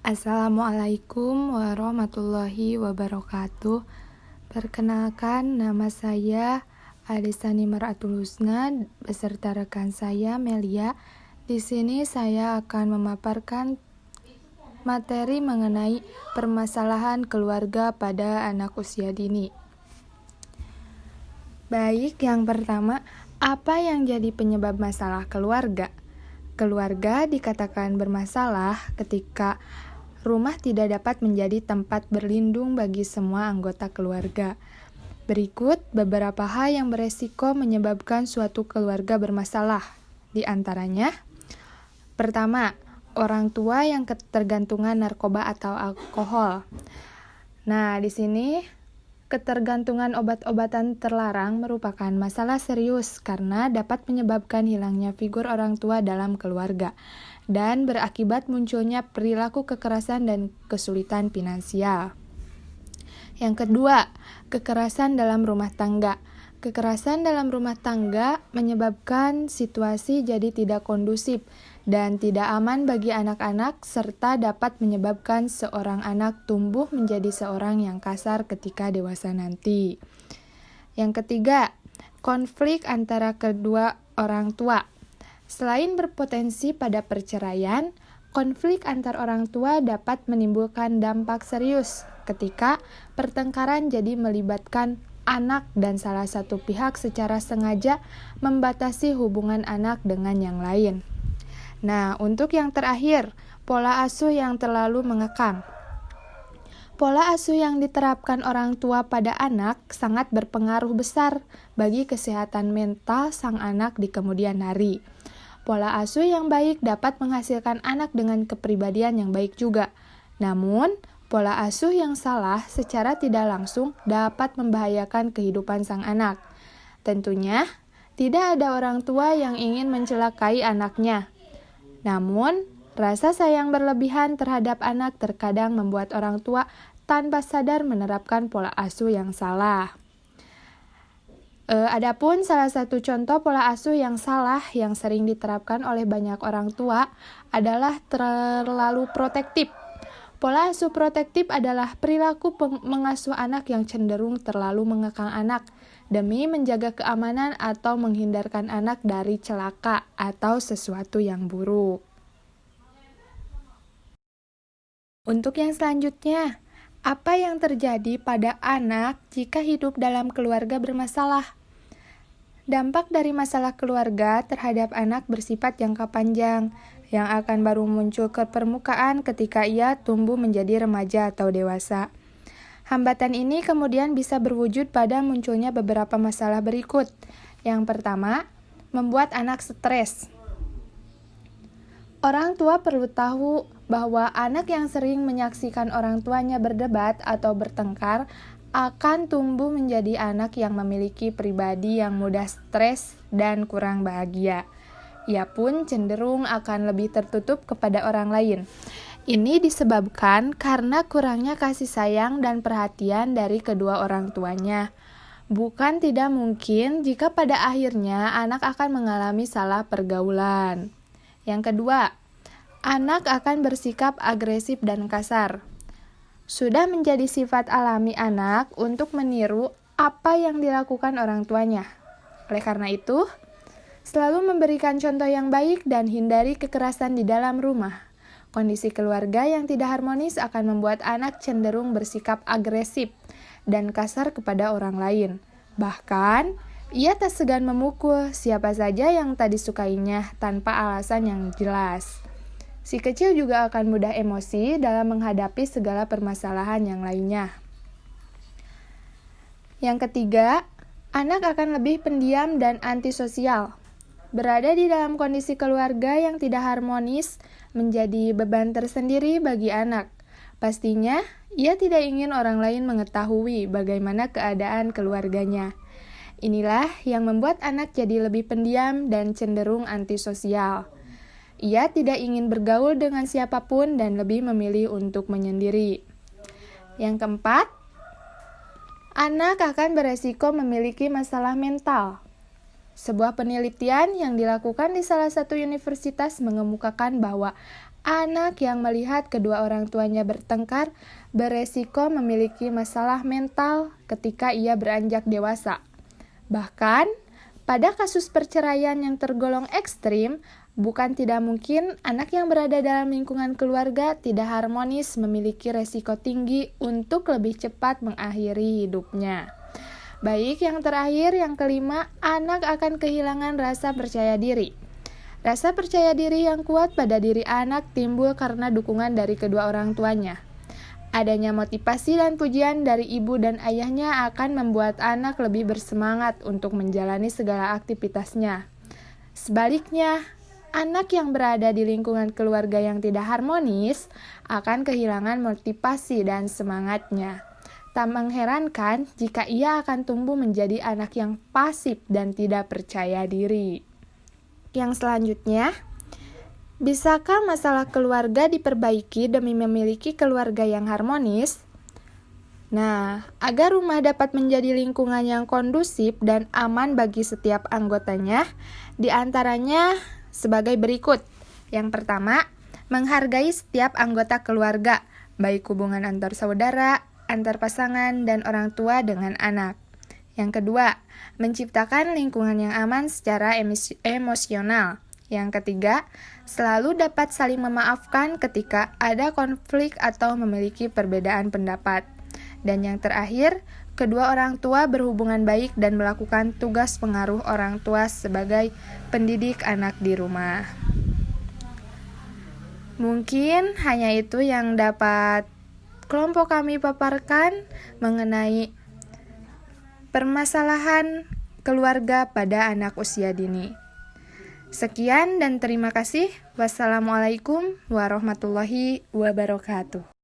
Assalamualaikum warahmatullahi wabarakatuh. Perkenalkan, nama saya Alisani Maratul Husna beserta rekan saya Melia. Di sini saya akan memaparkan materi mengenai permasalahan keluarga pada anak usia dini. Baik, yang pertama, apa yang jadi penyebab masalah keluarga? Keluarga dikatakan bermasalah ketika rumah tidak dapat menjadi tempat berlindung bagi semua anggota keluarga. Berikut beberapa hal yang beresiko menyebabkan suatu keluarga bermasalah. Di antaranya, pertama, orang tua yang ketergantungan narkoba atau alkohol. Nah, di sini ketergantungan obat-obatan terlarang merupakan masalah serius karena dapat menyebabkan hilangnya figur orang tua dalam keluarga dan berakibat munculnya perilaku kekerasan dan kesulitan finansial. Yang kedua, kekerasan dalam rumah tangga. Kekerasan dalam rumah tangga menyebabkan situasi jadi tidak kondusif dan tidak aman bagi anak-anak serta dapat menyebabkan seorang anak tumbuh menjadi seorang yang kasar ketika dewasa nanti. Yang ketiga, konflik antara kedua orang tua. Selain berpotensi pada perceraian, konflik antar orang tua dapat menimbulkan dampak serius ketika pertengkaran jadi melibatkan anak dan salah satu pihak secara sengaja membatasi hubungan anak dengan yang lain. Nah, untuk yang terakhir, pola asuh yang terlalu mengekang. Pola asuh yang diterapkan orang tua pada anak sangat berpengaruh besar bagi kesehatan mental sang anak di kemudian hari. Pola asuh yang baik dapat menghasilkan anak dengan kepribadian yang baik juga. Namun, pola asuh yang salah secara tidak langsung dapat membahayakan kehidupan sang anak. Tentunya, tidak ada orang tua yang ingin mencelakai anaknya. Namun, rasa sayang berlebihan terhadap anak terkadang membuat orang tua tanpa sadar menerapkan pola asuh yang salah. Adapun salah satu contoh pola asuh yang salah yang sering diterapkan oleh banyak orang tua adalah terlalu protektif. Pola asuh protektif adalah perilaku mengasuh anak yang cenderung terlalu mengekang anak demi menjaga keamanan atau menghindarkan anak dari celaka atau sesuatu yang buruk. Untuk yang selanjutnya, apa yang terjadi pada anak jika hidup dalam keluarga bermasalah? Dampak dari masalah keluarga terhadap anak bersifat jangka panjang, yang akan baru muncul ke permukaan ketika ia tumbuh menjadi remaja atau dewasa. Hambatan ini kemudian bisa berwujud pada munculnya beberapa masalah berikut. Yang pertama, membuat anak stres. Orang tua perlu tahu bahwa anak yang sering menyaksikan orang tuanya berdebat atau bertengkar akan tumbuh menjadi anak yang memiliki pribadi yang mudah stres dan kurang bahagia. Ia pun cenderung akan lebih tertutup kepada orang lain. Ini disebabkan karena kurangnya kasih sayang dan perhatian dari kedua orang tuanya. Bukan tidak mungkin jika pada akhirnya anak akan mengalami salah pergaulan. Yang kedua, anak akan bersikap agresif dan kasar. Sudah menjadi sifat alami anak untuk meniru apa yang dilakukan orang tuanya. Oleh karena itu, selalu memberikan contoh yang baik dan hindari kekerasan di dalam rumah. Kondisi keluarga yang tidak harmonis akan membuat anak cenderung bersikap agresif dan kasar kepada orang lain. Bahkan, ia tak segan memukul siapa saja yang tak disukainya tanpa alasan yang jelas. Si kecil juga akan mudah emosi dalam menghadapi segala permasalahan yang lainnya. Yang ketiga, anak akan lebih pendiam dan antisosial. Berada di dalam kondisi keluarga yang tidak harmonis menjadi beban tersendiri bagi anak. Pastinya, ia tidak ingin orang lain mengetahui bagaimana keadaan keluarganya. Inilah yang membuat anak jadi lebih pendiam dan cenderung antisosial. Ia tidak ingin bergaul dengan siapapun dan lebih memilih untuk menyendiri. Yang keempat, anak akan beresiko memiliki masalah mental. Sebuah penelitian yang dilakukan di salah satu universitas mengemukakan bahwa anak yang melihat kedua orang tuanya bertengkar beresiko memiliki masalah mental ketika ia beranjak dewasa. Bahkan, pada kasus perceraian yang tergolong ekstrim, bukan tidak mungkin anak yang berada dalam lingkungan keluarga tidak harmonis memiliki resiko tinggi untuk lebih cepat mengakhiri hidupnya. Baik, yang terakhir, yang kelima, anak akan kehilangan rasa percaya diri. Rasa percaya diri yang kuat pada diri anak timbul karena dukungan dari kedua orang tuanya. Adanya motivasi dan pujian dari ibu dan ayahnya akan membuat anak lebih bersemangat untuk menjalani segala aktivitasnya. Sebaliknya, anak yang berada di lingkungan keluarga yang tidak harmonis akan kehilangan motivasi dan semangatnya. Tak mengherankan jika ia akan tumbuh menjadi anak yang pasif dan tidak percaya diri. Yang selanjutnya, bisakah masalah keluarga diperbaiki demi memiliki keluarga yang harmonis? Nah, agar rumah dapat menjadi lingkungan yang kondusif dan aman bagi setiap anggotanya, di antaranya sebagai berikut. Yang pertama, menghargai setiap anggota keluarga, baik hubungan antar saudara, antar pasangan, dan orang tua dengan anak. Yang kedua, menciptakan lingkungan yang aman secara emosional. Yang ketiga, selalu dapat saling memaafkan ketika ada konflik atau memiliki perbedaan pendapat. Dan yang terakhir, kedua orang tua berhubungan baik dan melakukan tugas pengaruh orang tua sebagai pendidik anak di rumah. Mungkin hanya itu yang dapat kelompok kami paparkan mengenai permasalahan keluarga pada anak usia dini. Sekian dan terima kasih. Wassalamualaikum warahmatullahi wabarakatuh.